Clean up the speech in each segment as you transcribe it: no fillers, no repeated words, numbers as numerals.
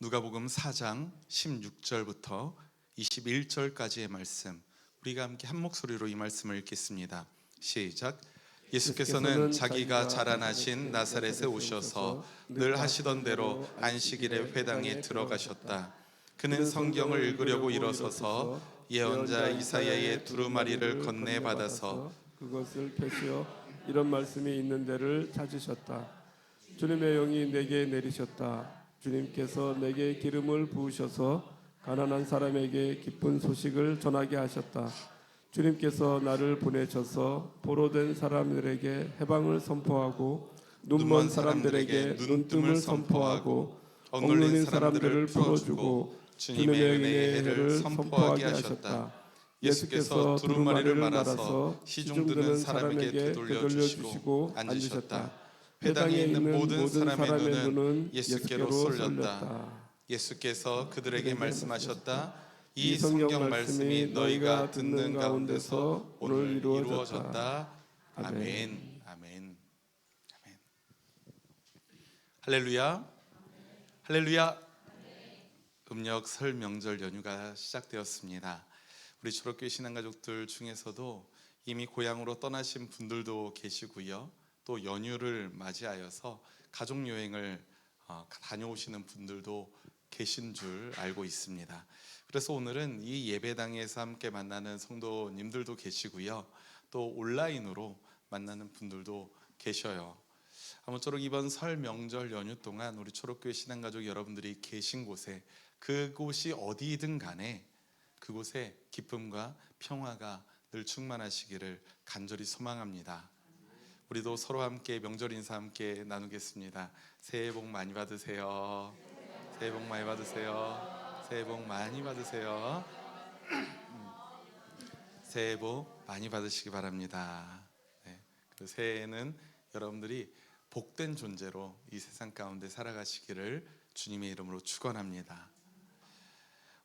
누가복음 4장 16절부터 21절까지의 말씀, 우리가 함께 한 목소리로 이 말씀을 읽겠습니다. 시작. 예수께서는 자기가 자라나신 나사렛에 오셔서 늘 하시던 대로 안식일에 회당에 들어가셨다. 그는 성경을 읽으려고 일어서서 예언자 이사야의 두루마리를 건네받아서 그것을 펴시어 이런 말씀이 있는 데를 찾으셨다. 주님의 영이 내게 내리셨다. 주님께서 내게 기름을 부으셔서 가난한 사람에게 기쁜 소식을 전하게 하셨다. 주님께서 나를 보내셔서 보로된 사람들에게 해방을 선포하고 눈먼 사람들에게 눈뜸을 선포하고 엉눌린 사람들을 풀어주고 주님의 은혜의 해를 선포하게 하셨다. 예수께서 두루마리를 말아서 시중 드는 사람에게 되돌려주시고 앉으셨다. 회당에 있는 모든 사람의 눈은 예수께로 쏠렸다. 예수께서 그들에게 말씀하셨다. 이 성경 말씀이 너희가 듣는 가운데서 오늘 이루어졌다. 아멘. 아멘. 아멘. 할렐루야. 할렐루야. 음력 설 명절 연휴가 시작되었습니다. 우리 초록교회 신앙가족들 중에서도 이미 고향으로 떠나신 분들도 계시고요. 또 연휴를 맞이하여서 가족여행을 다녀오시는 분들도 계신 줄 알고 있습니다. 그래서 오늘은 이 예배당에서 함께 만나는 성도님들도 계시고요. 또 온라인으로 만나는 분들도 계셔요. 아무쪼록 이번 설 명절 연휴 동안 우리 초록교회 신앙가족 여러분들이 계신 곳에, 그곳이 어디든 간에 그곳에 기쁨과 평화가 늘 충만하시기를 간절히 소망합니다. 우리도 서로 함께 명절 인사 함께 나누겠습니다. 새해 복 많이 받으세요. 새해 복 많이 받으세요. 새해 복 많이 받으세요. 새해 복 많이 받으시기 바랍니다. 네, 그 새해에는 여러분들이 복된 존재로 이 세상 가운데 살아가시기를 주님의 이름으로 축원합니다.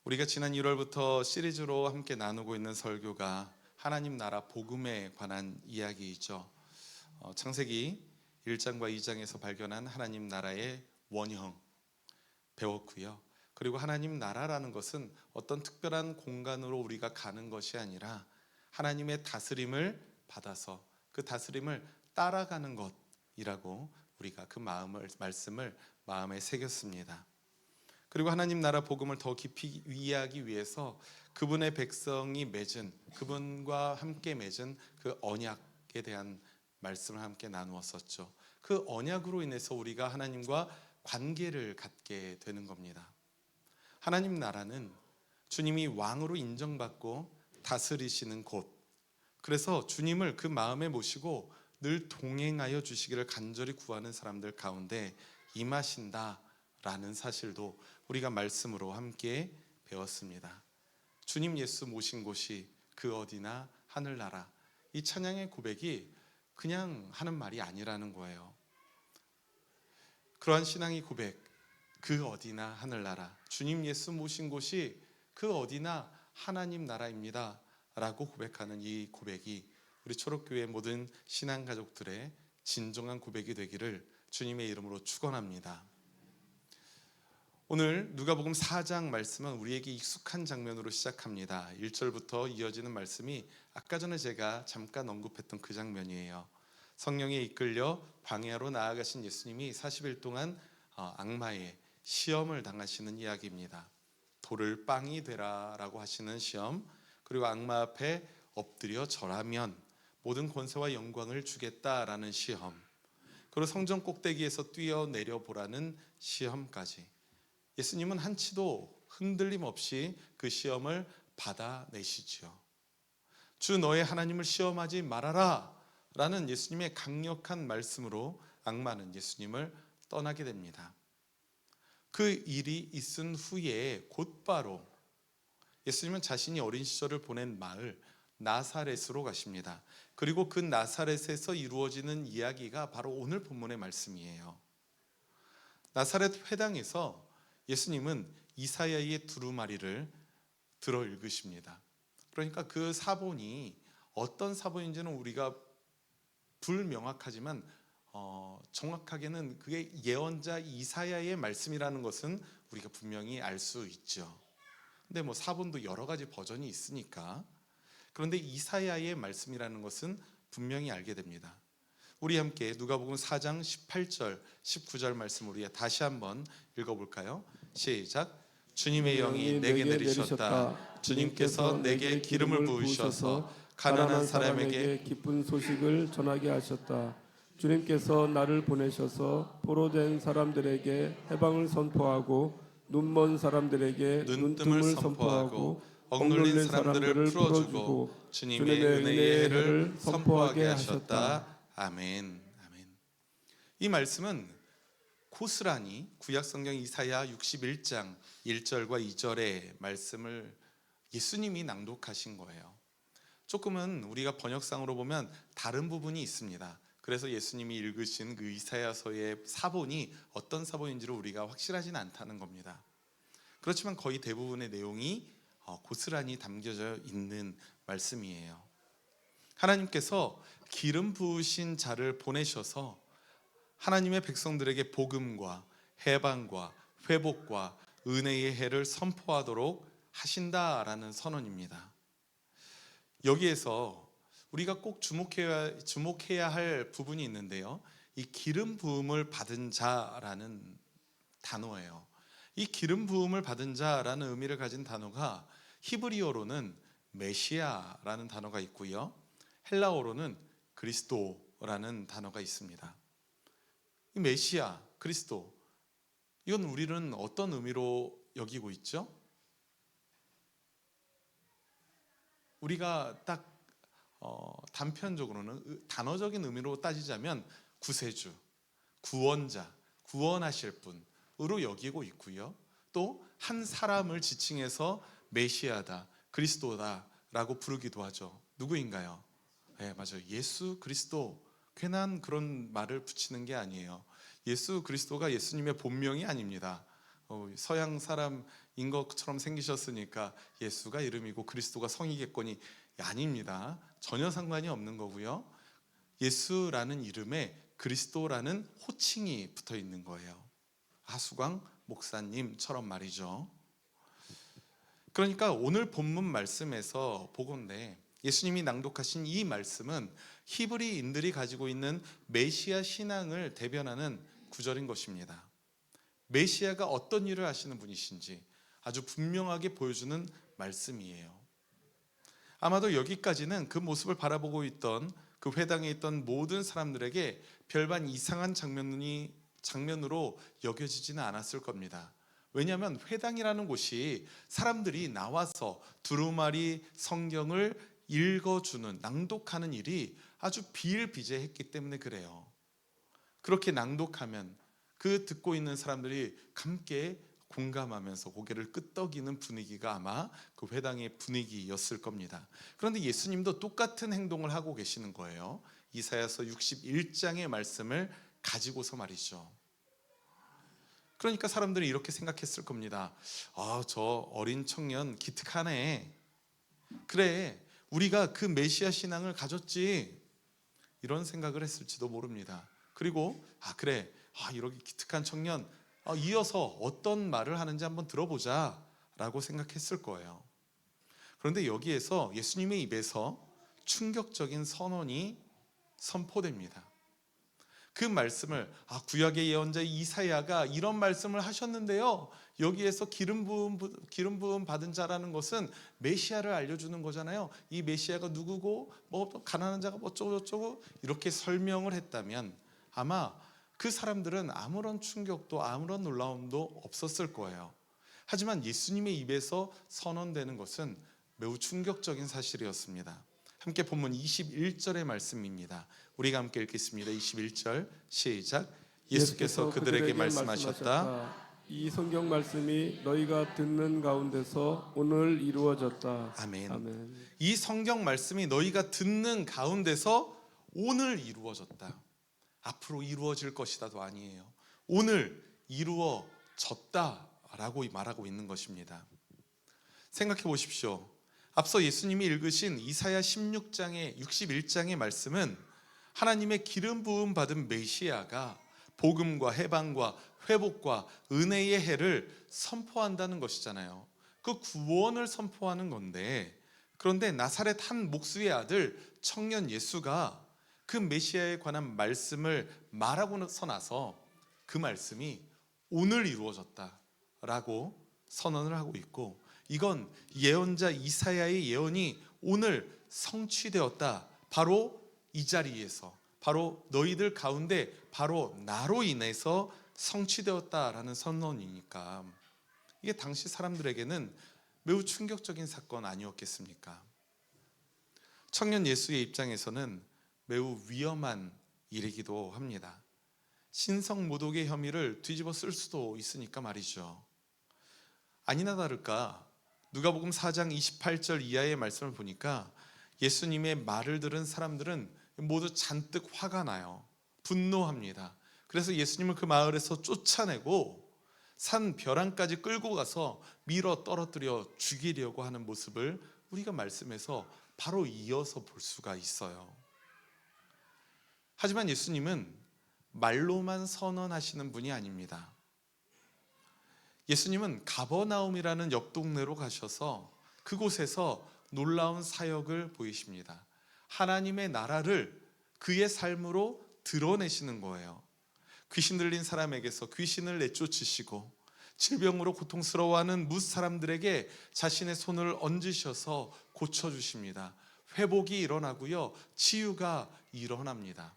우리가 지난 1월부터 시리즈로 함께 나누고 있는 설교가 하나님 나라 복음에 관한 이야기이죠. 창세기 1장과 2장에서 발견한 하나님 나라의 원형 배웠고요. 그리고 하나님 나라라는 것은 어떤 특별한 공간으로 우리가 가는 것이 아니라 하나님의 다스림을 받아서 그 다스림을 따라가는 것이라고 우리가 그 말씀을 마음에 새겼습니다. 그리고 하나님 나라 복음을 더 깊이 이해하기 위해서 그분의 백성이 맺은, 그분과 함께 맺은 그 언약에 대한 말씀을 함께 나누었었죠. 그 언약으로 인해서 우리가 하나님과 관계를 갖게 되는 겁니다. 하나님 나라는 주님이 왕으로 인정받고 다스리시는 곳, 그래서 주님을 그 마음에 모시고 늘 동행하여 주시기를 간절히 구하는 사람들 가운데 임하신다라는 사실도 우리가 말씀으로 함께 배웠습니다. 주님 예수 모신 곳이 그 어디나 하늘나라, 이 찬양의 고백이 그냥 하는 말이 아니라는 거예요. 그러한 신앙의 고백, 그 어디나 하늘나라, 주님 예수 모신 곳이 그 어디나 하나님 나라입니다 라고 고백하는 이 고백이 우리 초록교회 모든 신앙가족들의 진정한 고백이 되기를 주님의 이름으로 축원합니다. 오늘 누가복음 4장 말씀은 우리에게 익숙한 장면으로 시작합니다. 1절부터 이어지는 말씀이 아까 전에 제가 잠깐 언급했던 그 장면이에요. 성령에 이끌려 광야로 나아가신 예수님이 40일 동안 악마의 시험을 당하시는 이야기입니다. 돌을 빵이 되라 라고 하시는 시험, 그리고 악마 앞에 엎드려 절하면 모든 권세와 영광을 주겠다라는 시험, 그리고 성전 꼭대기에서 뛰어내려 보라는 시험까지 예수님은 한치도 흔들림 없이 그 시험을 받아내시죠. 주 너의 하나님을 시험하지 말아라 라는 예수님의 강력한 말씀으로 악마는 예수님을 떠나게 됩니다. 그 일이 있은 후에 곧바로 예수님은 자신이 어린 시절을 보낸 마을 나사렛으로 가십니다. 그리고 그 나사렛에서 이루어지는 이야기가 바로 오늘 본문의 말씀이에요. 나사렛 회당에서 예수님은 이사야의 두루마리를 들어 읽으십니다. 그러니까 그 사본이 어떤 사본인지는 우리가 불명확하지만 정확하게는 그게 예언자 이사야의 말씀이라는 것은 우리가 분명히 알 수 있죠. 근데 뭐 사본도 여러 가지 버전이 있으니까. 그런데 이사야의 말씀이라는 것은 분명히 알게 됩니다. 우리 함께 누가복음 4장 18절, 19절 말씀 우리 다시 한번 읽어볼까요? 시작. 주님의 영이 내게 내리셨다. 주님께서 내게 기름을 부으셔서 가난한 사람에게 기쁜 소식을 전하게 하셨다. 주님께서 나를 보내셔서 포로된 사람들에게 해방을 선포하고 눈먼 사람들에게 눈뜸을 선포하고 억눌린 사람들을 풀어주고 주님의 은혜의 해를 선포하게 하셨다. 아멘. 아멘. 이 말씀은 고스란히 구약성경 이사야 61장 1절과 2절의 말씀을 예수님이 낭독하신 거예요. 조금은 우리가 번역상으로 보면 다른 부분이 있습니다. 그래서 예수님이 읽으신 그 이사야서의 사본이 어떤 사본인지를 우리가 확실하지는 않다는 겁니다. 그렇지만 거의 대부분의 내용이 고스란히 담겨져 있는 말씀이에요. 하나님께서 기름 부으신 자를 보내셔서 하나님의 백성들에게 복음과 해방과 회복과 은혜의 해를 선포하도록 하신다라는 선언입니다. 여기에서 우리가 꼭 주목해야 할 부분이 있는데요. 이 기름 부음을 받은 자라는 단어예요. 이 기름 부음을 받은 자라는 의미를 가진 단어가 히브리어로는 메시아라는 단어가 있고요. 헬라어로는 그리스도라는 단어가 있습니다. 이 메시아, 그리스도, 이건 우리는 어떤 의미로 여기고 있죠? 우리가 딱 단편적으로는 단어적인 의미로 따지자면 구세주, 구원자, 구원하실 분으로 여기고 있고요. 또 한 사람을 지칭해서 메시아다, 그리스도다라고 부르기도 하죠. 누구인가요? 네, 맞아요. 예수 그리스도. 괜한 그런 말을 붙이는 게 아니에요. 예수 그리스도가 예수님의 본명이 아닙니다. 서양 사람인 것처럼 생기셨으니까 예수가 이름이고 그리스도가 성이겠거니 아닙니다. 전혀 상관이 없는 거고요. 예수라는 이름에 그리스도라는 호칭이 붙어 있는 거예요. 하수광 목사님처럼 말이죠. 그러니까 오늘 본문 말씀에서 보건대 예수님이 낭독하신 이 말씀은 히브리인들이 가지고 있는 메시아 신앙을 대변하는 구절인 것입니다. 메시아가 어떤 일을 하시는 분이신지 아주 분명하게 보여주는 말씀이에요. 아마도 여기까지는 그 모습을 바라보고 있던 그 회당에 있던 모든 사람들에게 별반 이상한 장면으로 여겨지지는 않았을 겁니다. 왜냐하면 회당이라는 곳이 사람들이 나와서 두루마리 성경을 읽어주는, 낭독하는 일이 아주 비일비재했기 때문에 그래요. 그렇게 낭독하면 그 듣고 있는 사람들이 함께 공감하면서 고개를 끄덕이는 분위기가 아마 그 회당의 분위기였을 겁니다. 그런데 예수님도 똑같은 행동을 하고 계시는 거예요. 이사야서 61장의 말씀을 가지고서 말이죠. 그러니까 사람들이 이렇게 생각했을 겁니다. 저 어린 청년 기특하네. 그래, 우리가 그 메시아 신앙을 가졌지. 이런 생각을 했을지도 모릅니다. 그리고 그래, 이렇게 기특한 청년, 이어서 어떤 말을 하는지 한번 들어보자 라고 생각했을 거예요. 그런데 여기에서 예수님의 입에서 충격적인 선언이 선포됩니다. 그 말씀을 구약의 예언자 이사야가 이런 말씀을 하셨는데요, 여기에서 기름 부음 받은 자라는 것은 메시아를 알려주는 거잖아요. 이 메시아가 누구고 가난한 자가 어쩌고 이렇게 설명을 했다면 아마 그 사람들은 아무런 충격도 아무런 놀라움도 없었을 거예요. 하지만 예수님의 입에서 선언되는 것은 매우 충격적인 사실이었습니다. 함께 본문 21절의 말씀입니다. 우리가 함께 읽겠습니다. 21절 시작. 예수께서 그들에게 말씀하셨다. 이 성경 말씀이 너희가 듣는 가운데서 오늘 이루어졌다. 아멘. 아멘. 이 성경 말씀이 너희가 듣는 가운데서 오늘 이루어졌다. 앞으로 이루어질 것이다도 아니에요. 오늘 이루어졌다라고 말하고 있는 것입니다. 생각해 보십시오. 앞서 예수님이 읽으신 이사야 16장의 61장의 말씀은 하나님의 기름 부음 받은 메시아가 복음과 해방과 회복과 은혜의 해를 선포한다는 것이잖아요. 그 구원을 선포하는 건데, 그런데 나사렛 한 목수의 아들 청년 예수가 그 메시아에 관한 말씀을 말하고서 나서 그 말씀이 오늘 이루어졌다라고 선언을 하고 있고, 이건 예언자 이사야의 예언이 오늘 성취되었다. 바로 이 자리에서, 바로 너희들 가운데 바로 나로 인해서 성취되었다라는 선언이니까 이게 당시 사람들에게는 매우 충격적인 사건 아니었겠습니까? 청년 예수의 입장에서는 매우 위험한 일이기도 합니다. 신성 모독의 혐의를 뒤집어 쓸 수도 있으니까 말이죠. 아니나 다를까 누가복음 4장 28절 이하의 말씀을 보니까 예수님의 말을 들은 사람들은 모두 잔뜩 화가 나요. 분노합니다. 그래서 예수님을 그 마을에서 쫓아내고 산 벼랑까지 끌고 가서 밀어 떨어뜨려 죽이려고 하는 모습을 우리가 말씀에서 바로 이어서 볼 수가 있어요. 하지만 예수님은 말로만 선언하시는 분이 아닙니다. 예수님은 가버나움이라는 옆 동네로 가셔서 그곳에서 놀라운 사역을 보이십니다. 하나님의 나라를 그의 삶으로 드러내시는 거예요. 귀신 들린 사람에게서 귀신을 내쫓으시고 질병으로 고통스러워하는 뭇 사람들에게 자신의 손을 얹으셔서 고쳐주십니다. 회복이 일어나고요, 치유가 일어납니다.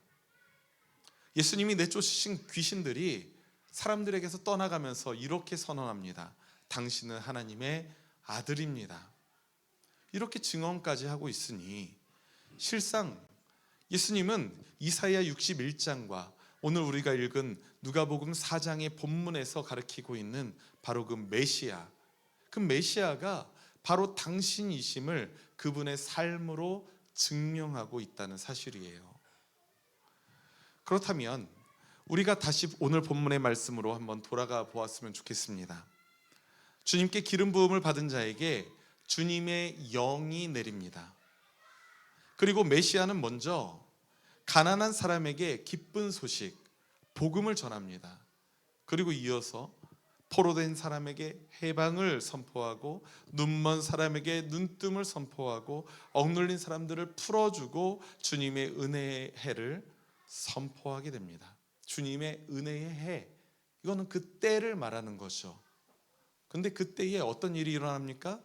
예수님이 내쫓으신 귀신들이 사람들에게서 떠나가면서 이렇게 선언합니다. 당신은 하나님의 아들입니다. 이렇게 증언까지 하고 있으니 실상 예수님은 이사야 61장과 오늘 우리가 읽은 누가복음 4장의 본문에서 가르치고 있는 바로 그 메시아가 바로 당신이심을 그분의 삶으로 증명하고 있다는 사실이에요. 그렇다면 우리가 다시 오늘 본문의 말씀으로 한번 돌아가 보았으면 좋겠습니다. 주님께 기름 부음을 받은 자에게 주님의 영이 내립니다. 그리고 메시아는 먼저 가난한 사람에게 기쁜 소식, 복음을 전합니다. 그리고 이어서 포로된 사람에게 해방을 선포하고 눈먼 사람에게 눈뜸을 선포하고 억눌린 사람들을 풀어주고 주님의 은혜의 해를 선포하게 됩니다. 주님의 은혜의 해, 이거는 그 때를 말하는 것이죠. 근데 그때에 어떤 일이 일어납니까?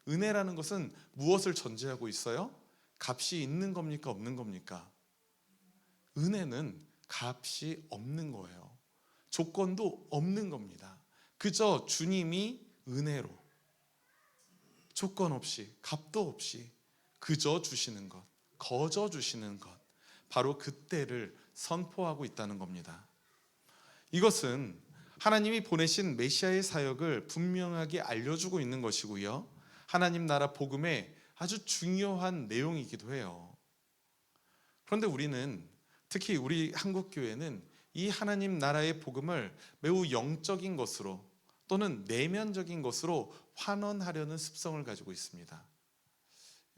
은혜라는 것은 무엇을 전제하고 있어요? 값이 있는 겁니까? 없는 겁니까? 은혜는 값이 없는 거예요. 조건도 없는 겁니다. 그저 주님이 은혜로 조건 없이 값도 없이 그저 주시는 것, 거저 주시는 것, 바로 그때를 선포하고 있다는 겁니다. 이것은 하나님이 보내신 메시아의 사역을 분명하게 알려주고 있는 것이고요, 하나님 나라 복음의 아주 중요한 내용이기도 해요. 그런데 우리는, 특히 우리 한국교회는 이 하나님 나라의 복음을 매우 영적인 것으로 또는 내면적인 것으로 환원하려는 습성을 가지고 있습니다.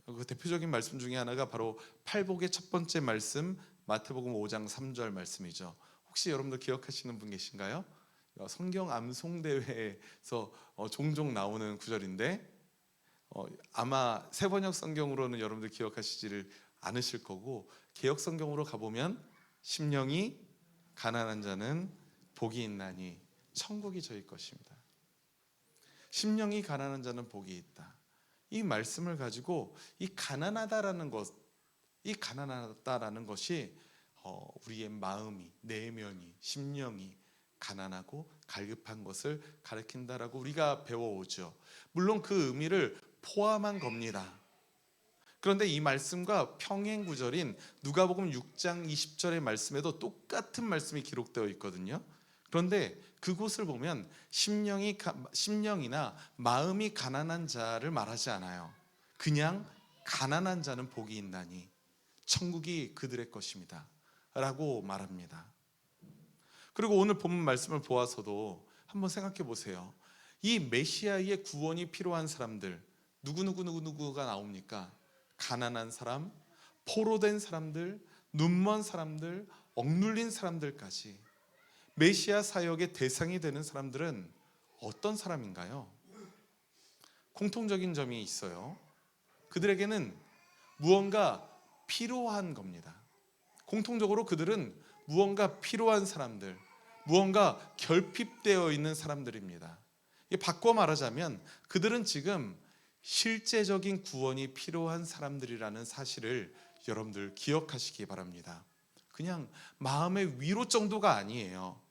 그 대표적인 말씀 중에 하나가 바로 팔복의 첫 번째 말씀, 마태복음 5장 3절 말씀이죠. 혹시 여러분들 기억하시는 분 계신가요? 성경 암송대회에서 종종 나오는 구절인데 아마 새번역 성경으로는 여러분들 기억하시지를 않으실 거고, 개역 성경으로 가보면 심령이 가난한 자는 복이 있나니 천국이 저희 것입니다. 심령이 가난한 자는 복이 있다. 이 말씀을 가지고 이 가난하다라는 것이 우리의 마음이, 내면이, 심령이 가난하고 갈급한 것을 가리킨다라고 우리가 배워오죠. 물론 그 의미를 포함한 겁니다. 그런데 이 말씀과 평행 구절인 누가복음 6장 20절의 말씀에도 똑같은 말씀이 기록되어 있거든요. 그런데 그곳을 보면 심령이나 마음이 가난한 자를 말하지 않아요. 그냥 가난한 자는 복이 있나니 천국이 그들의 것입니다 라고 말합니다. 그리고 오늘 본문 말씀을 보아서도 한번 생각해 보세요. 이 메시아의 구원이 필요한 사람들 누구가 나옵니까? 가난한 사람, 포로된 사람들, 눈먼 사람들, 억눌린 사람들까지 메시아 사역의 대상이 되는 사람들은 어떤 사람인가요? 공통적인 점이 있어요. 그들에게는 무언가 필요한 겁니다. 공통적으로 그들은 무언가 필요한 사람들, 무언가 결핍되어 있는 사람들입니다. 바꿔 말하자면 그들은 지금 실제적인 구원이 필요한 사람들이라는 사실을 여러분들 기억하시기 바랍니다. 그냥 마음의 위로 정도가 아니에요.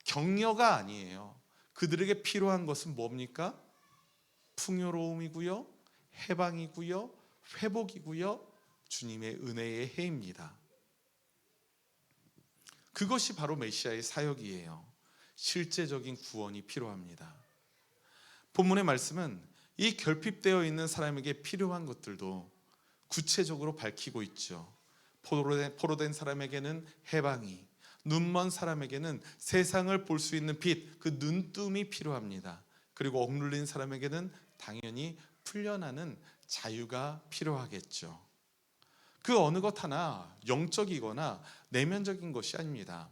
격려가 아니에요. 그들에게 필요한 것은 뭡니까? 풍요로움이고요, 해방이고요, 회복이고요, 주님의 은혜의 해입니다. 그것이 바로 메시아의 사역이에요. 실제적인 구원이 필요합니다. 본문의 말씀은 이 결핍되어 있는 사람에게 필요한 것들도 구체적으로 밝히고 있죠. 포로된 사람에게는 해방이, 눈먼 사람에게는 세상을 볼 수 있는 빛, 그 눈뜸이 필요합니다. 그리고 억눌린 사람에게는 당연히 풀려나는 자유가 필요하겠죠. 그 어느 것 하나 영적이거나 내면적인 것이 아닙니다.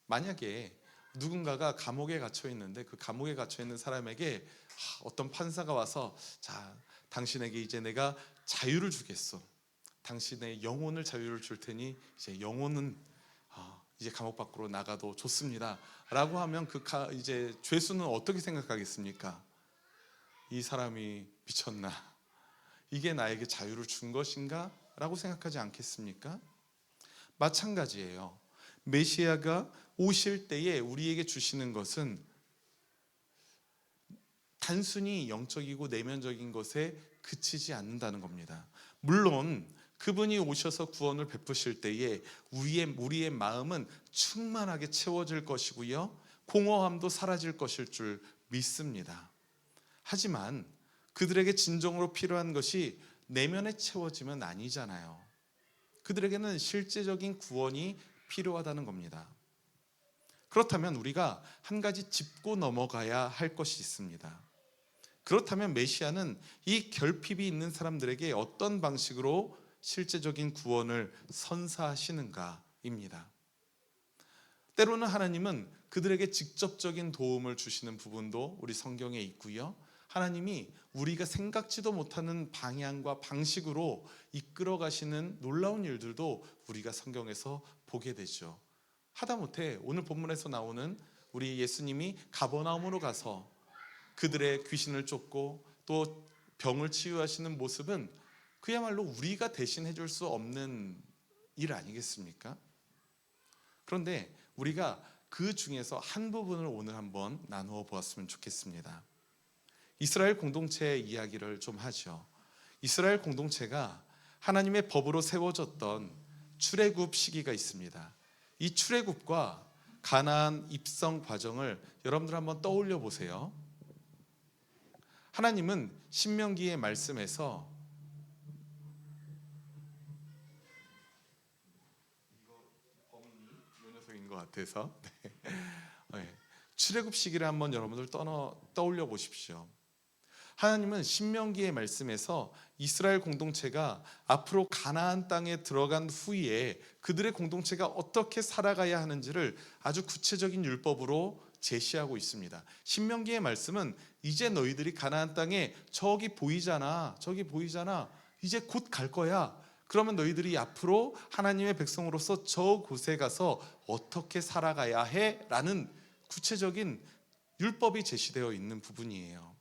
만약에 누군가가 감옥에 갇혀 있는데 그 감옥에 갇혀 있는 사람에게 어떤 판사가 와서 자, 당신에게 이제 내가 자유를 주겠어. 당신의 영혼을 자유를 줄 테니 이제 영혼은 이제 감옥 밖으로 나가도 좋습니다. 라고 하면 이제 죄수는 어떻게 생각하겠습니까? 이 사람이 미쳤나? 이게 나에게 자유를 준 것인가? 라고 생각하지 않겠습니까? 마찬가지예요. 메시아가 오실 때에 우리에게 주시는 것은 단순히 영적이고 내면적인 것에 그치지 않는다는 겁니다. 물론 그분이 오셔서 구원을 베푸실 때에 우리의 마음은 충만하게 채워질 것이고요, 공허함도 사라질 것일 줄 믿습니다. 하지만 그들에게 진정으로 필요한 것이 내면에 채워지면 아니잖아요. 그들에게는 실제적인 구원이 필요하다는 겁니다. 그렇다면 우리가 한 가지 짚고 넘어가야 할 것이 있습니다. 그렇다면 메시아는 이 결핍이 있는 사람들에게 어떤 방식으로 실제적인 구원을 선사하시는가입니다. 때로는 하나님은 그들에게 직접적인 도움을 주시는 부분도 우리 성경에 있고요, 하나님이 우리가 생각지도 못하는 방향과 방식으로 이끌어 가시는 놀라운 일들도 우리가 성경에서 보게 되죠. 하다못해 오늘 본문에서 나오는 우리 예수님이 가버나움으로 가서 그들의 귀신을 쫓고 또 병을 치유하시는 모습은 그야말로 우리가 대신 해줄 수 없는 일 아니겠습니까? 그런데 우리가 그 중에서 한 부분을 오늘 한번 나누어 보았으면 좋겠습니다. 이스라엘 공동체의 이야기를 좀 하죠. 이스라엘 공동체가 하나님의 법으로 세워졌던 출애굽 시기가 있습니다. 이 출애굽과 가나안 입성 과정을 여러분들 한번 떠올려 보세요. 하나님은 신명기의 말씀에서 이 녀석인 것 같아서 출애굽 시기를 한번 여러분들 떠올려 보십시오. 하나님은 신명기의 말씀에서 이스라엘 공동체가 앞으로 가나안 땅에 들어간 후에 그들의 공동체가 어떻게 살아가야 하는지를 아주 구체적인 율법으로 제시하고 있습니다. 신명기의 말씀은 이제 너희들이 가나안 땅에 저기 보이잖아, 이제 곧 갈 거야. 그러면 너희들이 앞으로 하나님의 백성으로서 저 곳에 가서 어떻게 살아가야 해? 라는 구체적인 율법이 제시되어 있는 부분이에요.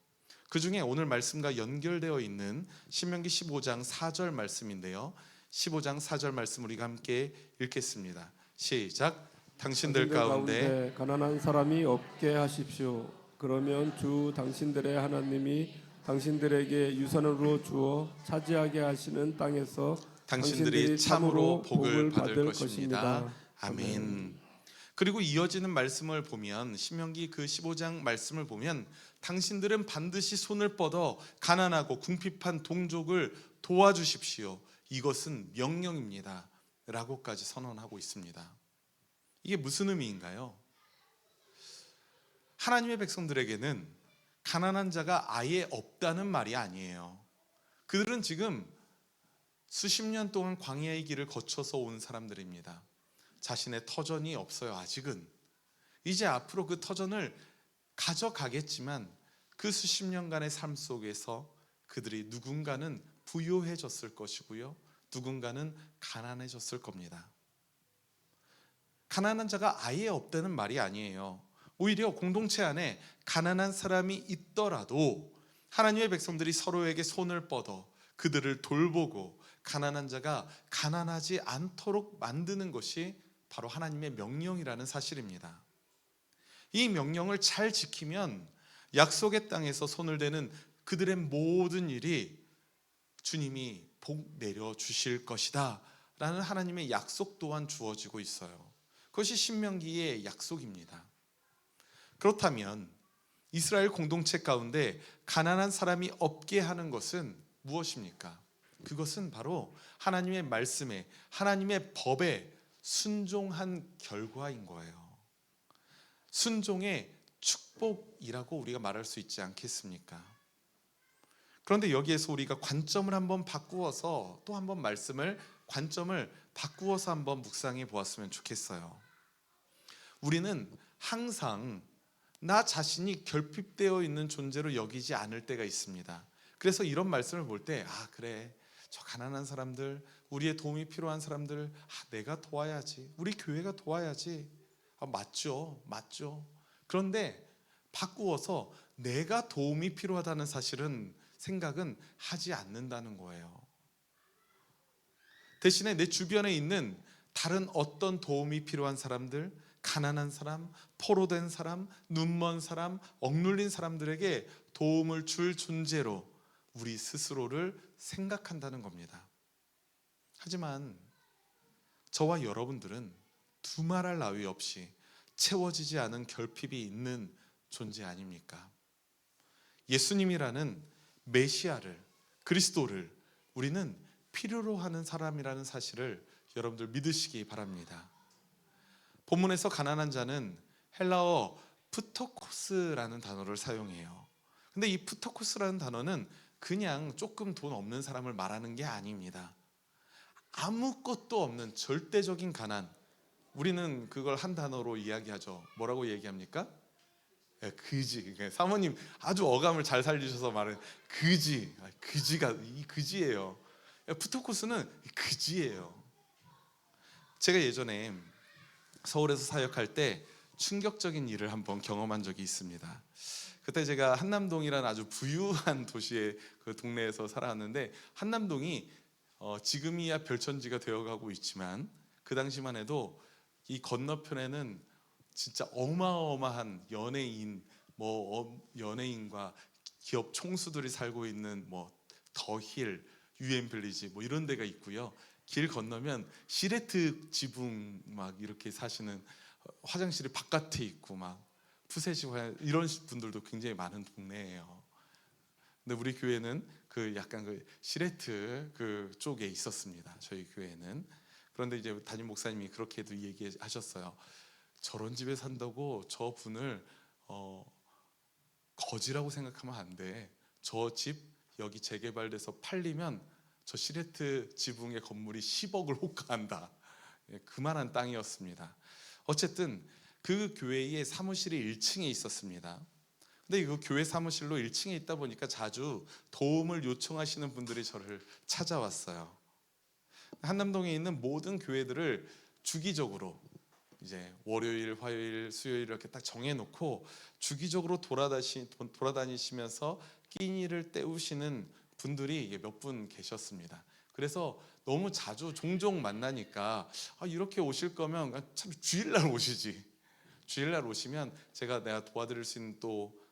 그 중에 오늘 말씀과 연결되어 있는 신명기 15장 4절 말씀인데요, 15장 4절 말씀 우리가 함께 읽겠습니다. 시작. 당신들 가운데 가난한 사람이 없게 하십시오. 그러면 주 당신들의 하나님이 당신들에게 유산으로 주어 차지하게 하시는 땅에서 당신들이 참으로 복을 받을 것입니다. 아멘. 그리고 이어지는 말씀을 보면 신명기 그 15장 말씀을 보면 당신들은 반드시 손을 뻗어 가난하고 궁핍한 동족을 도와주십시오. 이것은 명령입니다. 라고까지 선언하고 있습니다. 이게 무슨 의미인가요? 하나님의 백성들에게는 가난한 자가 아예 없다는 말이 아니에요. 그들은 지금 수십 년 동안 광야의 길을 거쳐서 온 사람들입니다. 자신의 터전이 없어요. 아직은. 이제 앞으로 그 터전을 가져가겠지만 그 수십 년간의 삶 속에서 그들이 누군가는 부유해졌을 것이고요, 누군가는 가난해졌을 겁니다. 가난한 자가 아예 없다는 말이 아니에요. 오히려 공동체 안에 가난한 사람이 있더라도 하나님의 백성들이 서로에게 손을 뻗어 그들을 돌보고 가난한 자가 가난하지 않도록 만드는 것이 바로 하나님의 명령이라는 사실입니다. 이 명령을 잘 지키면 약속의 땅에서 손을 대는 그들의 모든 일이 주님이 복 내려 주실 것이다 라는 하나님의 약속 또한 주어지고 있어요. 그것이 신명기의 약속입니다. 그렇다면 이스라엘 공동체 가운데 가난한 사람이 없게 하는 것은 무엇입니까? 그것은 바로 하나님의 말씀에, 하나님의 법에 순종한 결과인 거예요. 순종의 축복이라고 우리가 말할 수 있지 않겠습니까? 그런데 여기에서 우리가 관점을 한번 바꾸어서 또 한번 관점을 바꾸어서 한번 묵상해 보았으면 좋겠어요. 우리는 항상 나 자신이 결핍되어 있는 존재로 여기지 않을 때가 있습니다. 그래서 이런 말씀을 볼 때, 그래, 저 가난한 사람들, 우리의 도움이 필요한 사람들, 내가 도와야지, 우리 교회가 도와야지. 맞죠. 그런데 바꾸어서 내가 도움이 필요하다는 생각은 하지 않는다는 거예요. 대신에 내 주변에 있는 다른 어떤 도움이 필요한 사람들, 가난한 사람, 포로된 사람, 눈먼 사람, 억눌린 사람들에게 도움을 줄 존재로 우리 스스로를 생각한다는 겁니다. 하지만 저와 여러분들은 두말할 나위 없이 채워지지 않은 결핍이 있는 존재 아닙니까? 예수님이라는 메시아를, 그리스도를 우리는 필요로 하는 사람이라는 사실을 여러분들 믿으시기 바랍니다. 본문에서 가난한 자는 헬라어 프토코스라는 단어를 사용해요. 근데 이 프토코스라는 단어는 그냥 조금 돈 없는 사람을 말하는 게 아닙니다. 아무것도 없는 절대적인 가난. 우리는 그걸 한 단어로 이야기하죠. 뭐라고 얘기합니까? 그지. 사모님 아주 어감을 잘 살리셔서 말은 그지. 그지가 이 그지예요. 프토코스는 그지예요. 제가 예전에 서울에서 사역할 때 충격적인 일을 한번 경험한 적이 있습니다. 그때 제가 한남동이라는 아주 부유한 도시의 그 동네에서 살아왔는데, 한남동이 지금이야 별천지가 되어가고 있지만 그 당시만 해도 이 건너편에는 진짜 어마어마한 연예인과 기업 총수들이 살고 있는 더힐, 유엔빌리지 이런 데가 있고요. 길 건너면 시레트 지붕 막 이렇게 사시는, 화장실이 바깥에 있고 막 푸세식 이런 분들도 굉장히 많은 동네예요. 근데 우리 교회는 약간 시레트 쪽에 있었습니다. 저희 교회는. 그런데 이제 담임 목사님이 그렇게도 얘기하셨어요. 저런 집에 산다고 저 분을 거지라고 생각하면 안 돼. 저 집 여기 재개발돼서 팔리면 저 시레트 지붕의 건물이 10억을 호가한다. 그만한 땅이었습니다. 어쨌든 그 교회의 사무실이 1층에 있었습니다. 근데 그 교회 사무실로 1층에 있다 보니까 자주 도움을 요청하시는 분들이 저를 찾아왔어요. 한남동에 있는 모든 교회들을 주기적으로 이제 월요일, 화요일, 수요일 이렇게 딱 정해놓고 주기적으로 돌아다니시면서 끼니를 때우시는 분들이 몇 분 계셨습니다. 그래서 너무 종종 만나니까 이렇게 오실 거면 참 주일날 오시지. 주일날 오시면 내가 도와드릴 수 있는 또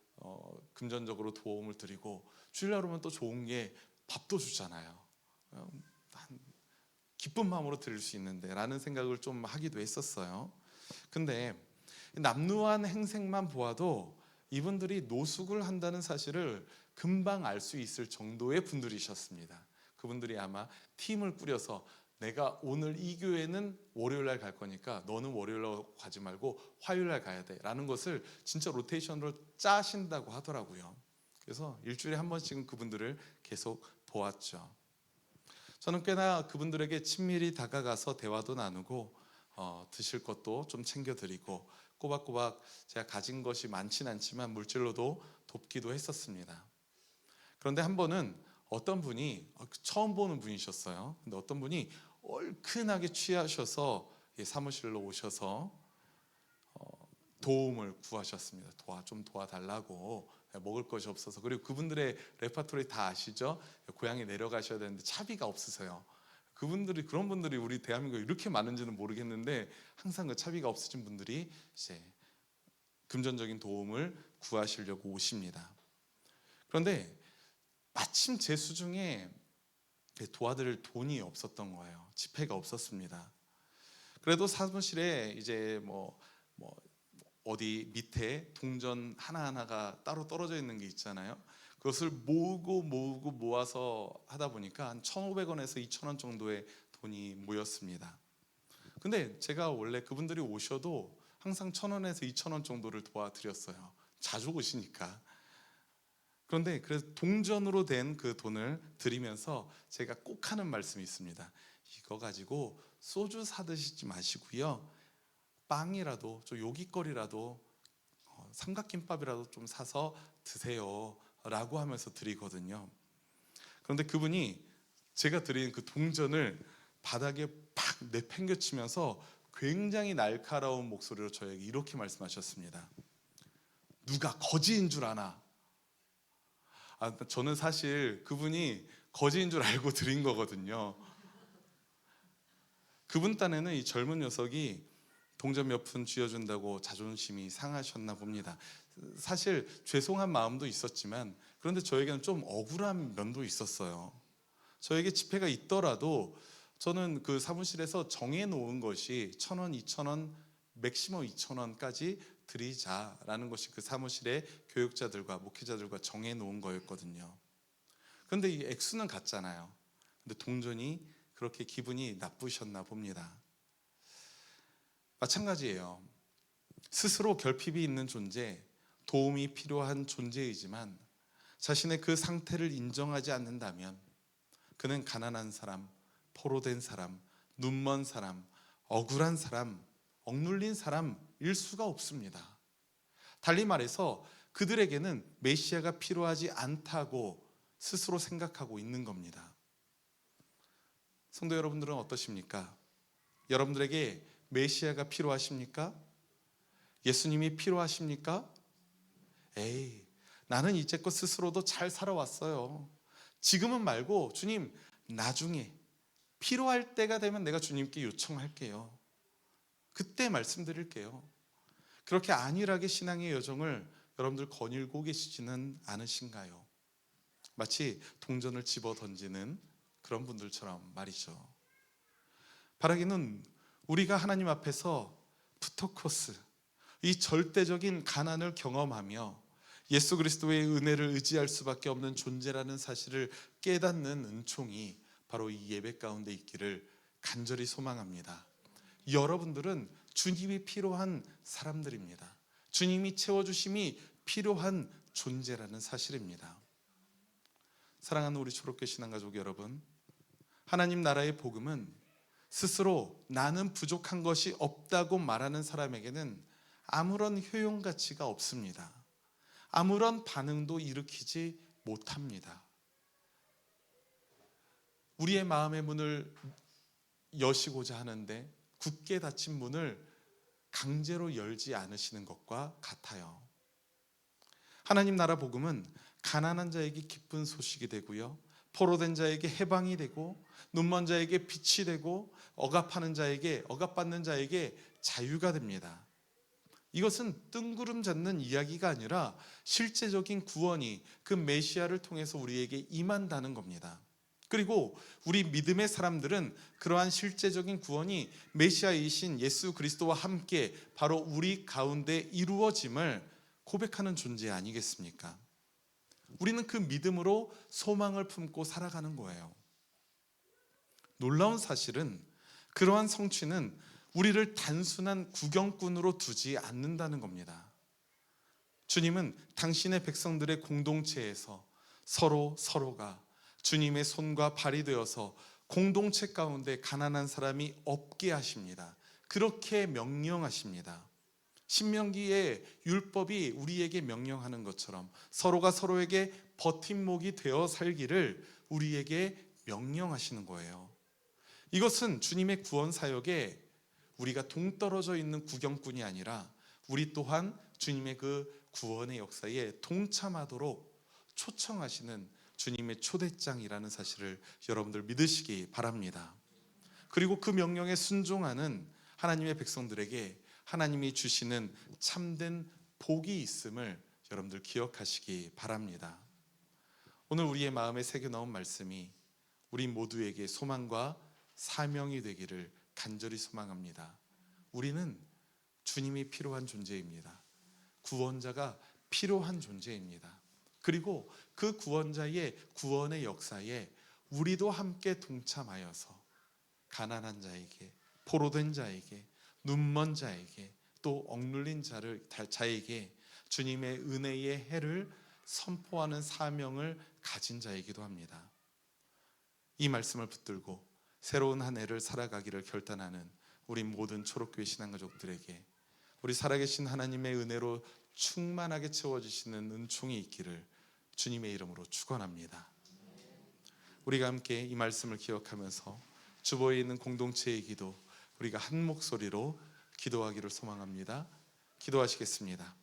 금전적으로 도움을 드리고, 주일날 오면 또 좋은 게 밥도 주잖아요. 기쁜 마음으로 드릴 수 있는데 라는 생각을 좀 하기도 했었어요. 근데 남루한 행색만 보아도 이분들이 노숙을 한다는 사실을 금방 알 수 있을 정도의 분들이셨습니다. 그분들이 아마 팀을 꾸려서 내가 오늘 이 교회는 월요일날 갈 거니까 너는 월요일날 가지 말고 화요일날 가야 돼 라는 것을 진짜 로테이션으로 짜신다고 하더라고요. 그래서 일주일에 한 번씩은 그분들을 계속 보았죠. 저는 꽤나 그분들에게 친밀히 다가가서 대화도 나누고 드실 것도 좀 챙겨드리고 꼬박꼬박 제가 가진 것이 많진 않지만 물질로도 돕기도 했었습니다. 그런데 한 번은 어떤 분이 처음 보는 분이셨어요. 근데 어떤 분이 얼큰하게 취하셔서 사무실로 오셔서 도움을 구하셨습니다. 좀 도와달라고. 먹을 것이 없어서. 그리고 그분들의 레파토리 다 아시죠? 고향에 내려가셔야 되는데 차비가 없으세요. 그런 분들이 우리 대한민국에 이렇게 많은지는 모르겠는데 항상 그 차비가 없으신 분들이 이제 금전적인 도움을 구하시려고 오십니다. 그런데 마침 제 수중에 도와드릴 돈이 없었던 거예요. 지폐가 없었습니다. 그래도 사무실에 이제 어디 밑에 동전 하나하나가 따로 떨어져 있는 게 있잖아요. 그것을 모아서 하다 보니까 한 1,500원에서 2,000원 정도의 돈이 모였습니다. 근데 제가 원래 그분들이 오셔도 항상 1,000원에서 2,000원 정도를 도와드렸어요. 자주 오시니까. 그런데 그래서 동전으로 된 그 돈을 드리면서 제가 꼭 하는 말씀이 있습니다. 이거 가지고 소주 사드시지 마시고요. 빵이라도 좀 요깃거리라도 삼각김밥이라도 좀 사서 드세요 라고 하면서 드리거든요. 그런데 그분이 제가 드린 그 동전을 바닥에 팍 내팽겨치면서 굉장히 날카로운 목소리로 저에게 이렇게 말씀하셨습니다. 누가 거지인 줄 아나? 저는 사실 그분이 거지인 줄 알고 드린 거거든요. 그분 딴에는 이 젊은 녀석이 동전 몇 푼 쥐어준다고 자존심이 상하셨나 봅니다. 사실 죄송한 마음도 있었지만 그런데 저에게는 좀 억울한 면도 있었어요. 저에게 지폐가 있더라도 저는 그 사무실에서 정해놓은 것이 1,000원, 2,000원, 맥시멈 2,000원까지 드리자라는 것이 그 사무실의 교육자들과 목회자들과 정해놓은 거였거든요. 그런데 이 액수는 같잖아요. 근데 동전이 그렇게 기분이 나쁘셨나 봅니다. 마찬가지예요. 스스로 결핍이 있는 존재, 도움이 필요한 존재이지만 자신의 그 상태를 인정하지 않는다면 그는 가난한 사람, 포로된 사람, 눈먼 사람, 억울한 사람, 억눌린 사람일 수가 없습니다. 달리 말해서 그들에게는 메시아가 필요하지 않다고 스스로 생각하고 있는 겁니다. 성도 여러분들은 어떠십니까? 여러분들에게 메시아가 필요하십니까? 예수님이 필요하십니까? 에이, 나는 이제껏 스스로도 잘 살아왔어요. 지금은 말고 주님, 나중에 필요할 때가 되면 내가 주님께 요청할게요. 그때 말씀드릴게요. 그렇게 안일하게 신앙의 여정을 여러분들 거닐고 계시지는 않으신가요? 마치 동전을 집어 던지는 그런 분들처럼 말이죠. 바라기는 우리가 하나님 앞에서 푸토코스, 이 절대적인 가난을 경험하며 예수 그리스도의 은혜를 의지할 수밖에 없는 존재라는 사실을 깨닫는 은총이 바로 이 예배 가운데 있기를 간절히 소망합니다. 여러분들은 주님이 필요한 사람들입니다. 주님이 채워주심이 필요한 존재라는 사실입니다. 사랑하는 우리 초록교 신앙가족 여러분, 하나님 나라의 복음은 스스로 나는 부족한 것이 없다고 말하는 사람에게는 아무런 효용 가치가 없습니다. 아무런 반응도 일으키지 못합니다. 우리의 마음의 문을 여시고자 하는데 굳게 닫힌 문을 강제로 열지 않으시는 것과 같아요. 하나님 나라 복음은 가난한 자에게 기쁜 소식이 되고요, 포로된 자에게 해방이 되고, 눈먼 자에게 빛이 되고, 억압받는 자에게 자유가 됩니다. 이것은 뜬구름 잡는 이야기가 아니라 실제적인 구원이 그 메시아를 통해서 우리에게 임한다는 겁니다. 그리고 우리 믿음의 사람들은 그러한 실제적인 구원이 메시아이신 예수 그리스도와 함께 바로 우리 가운데 이루어짐을 고백하는 존재 아니겠습니까? 우리는 그 믿음으로 소망을 품고 살아가는 거예요. 놀라운 사실은 그러한 성취는 우리를 단순한 구경꾼으로 두지 않는다는 겁니다. 주님은 당신의 백성들의 공동체에서 서로가 주님의 손과 발이 되어서 공동체 가운데 가난한 사람이 없게 하십니다. 그렇게 명령하십니다. 신명기의 율법이 우리에게 명령하는 것처럼 서로가 서로에게 버팀목이 되어 살기를 우리에게 명령하시는 거예요. 이것은 주님의 구원 사역에 우리가 동떨어져 있는 구경꾼이 아니라 우리 또한 주님의 그 구원의 역사에 동참하도록 초청하시는 주님의 초대장이라는 사실을 여러분들 믿으시기 바랍니다. 그리고 그 명령에 순종하는 하나님의 백성들에게 하나님이 주시는 참된 복이 있음을 여러분들 기억하시기 바랍니다. 오늘 우리의 마음에 새겨 넣은 말씀이 우리 모두에게 소망과 사명이 되기를 간절히 소망합니다. 우리는 주님이 필요한 존재입니다. 구원자가 필요한 존재입니다. 그리고 그 구원자의 구원의 역사에 우리도 함께 동참하여서 가난한 자에게, 포로된 자에게, 눈먼 자에게, 또 억눌린 자에게 주님의 은혜의 해를 선포하는 사명을 가진 자이기도 합니다. 이 말씀을 붙들고 새로운 한 해를 살아가기를 결단하는 우리 모든 초록교회 신앙가족들에게 우리 살아계신 하나님의 은혜로 충만하게 채워주시는 은총이 있기를 주님의 이름으로 축원합니다. 우리가 함께 이 말씀을 기억하면서 주보에 있는 공동체의 기도, 우리가 한 목소리로 기도하기를 소망합니다. 기도하시겠습니다.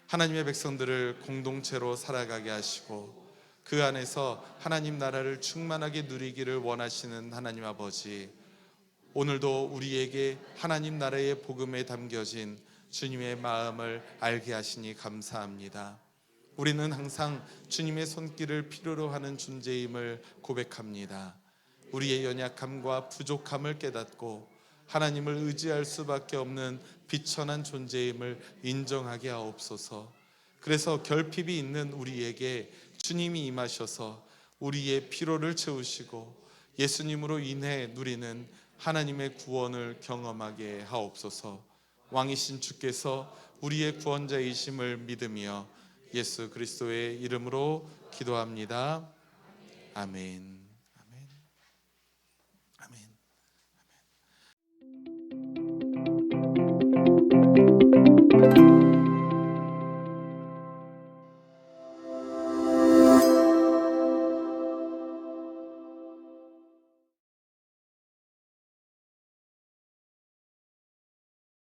하나님의 백성들을 공동체로 살아가게 하시고 그 안에서 하나님 나라를 충만하게 누리기를 원하시는 하나님 아버지, 오늘도 우리에게 하나님 나라의 복음에 담겨진 주님의 마음을 알게 하시니 감사합니다. 우리는 항상 주님의 손길을 필요로 하는 존재임을 고백합니다. 우리의 연약함과 부족함을 깨닫고 하나님을 의지할 수밖에 없는 비천한 존재임을 인정하게 하옵소서. 그래서 결핍이 있는 우리에게 주님이 임하셔서 우리의 피로를 채우시고 예수님으로 인해 누리는 하나님의 구원을 경험하게 하옵소서. 왕이신 주께서 우리의 구원자이심을 믿으며 예수 그리스도의 이름으로 기도합니다. 아멘.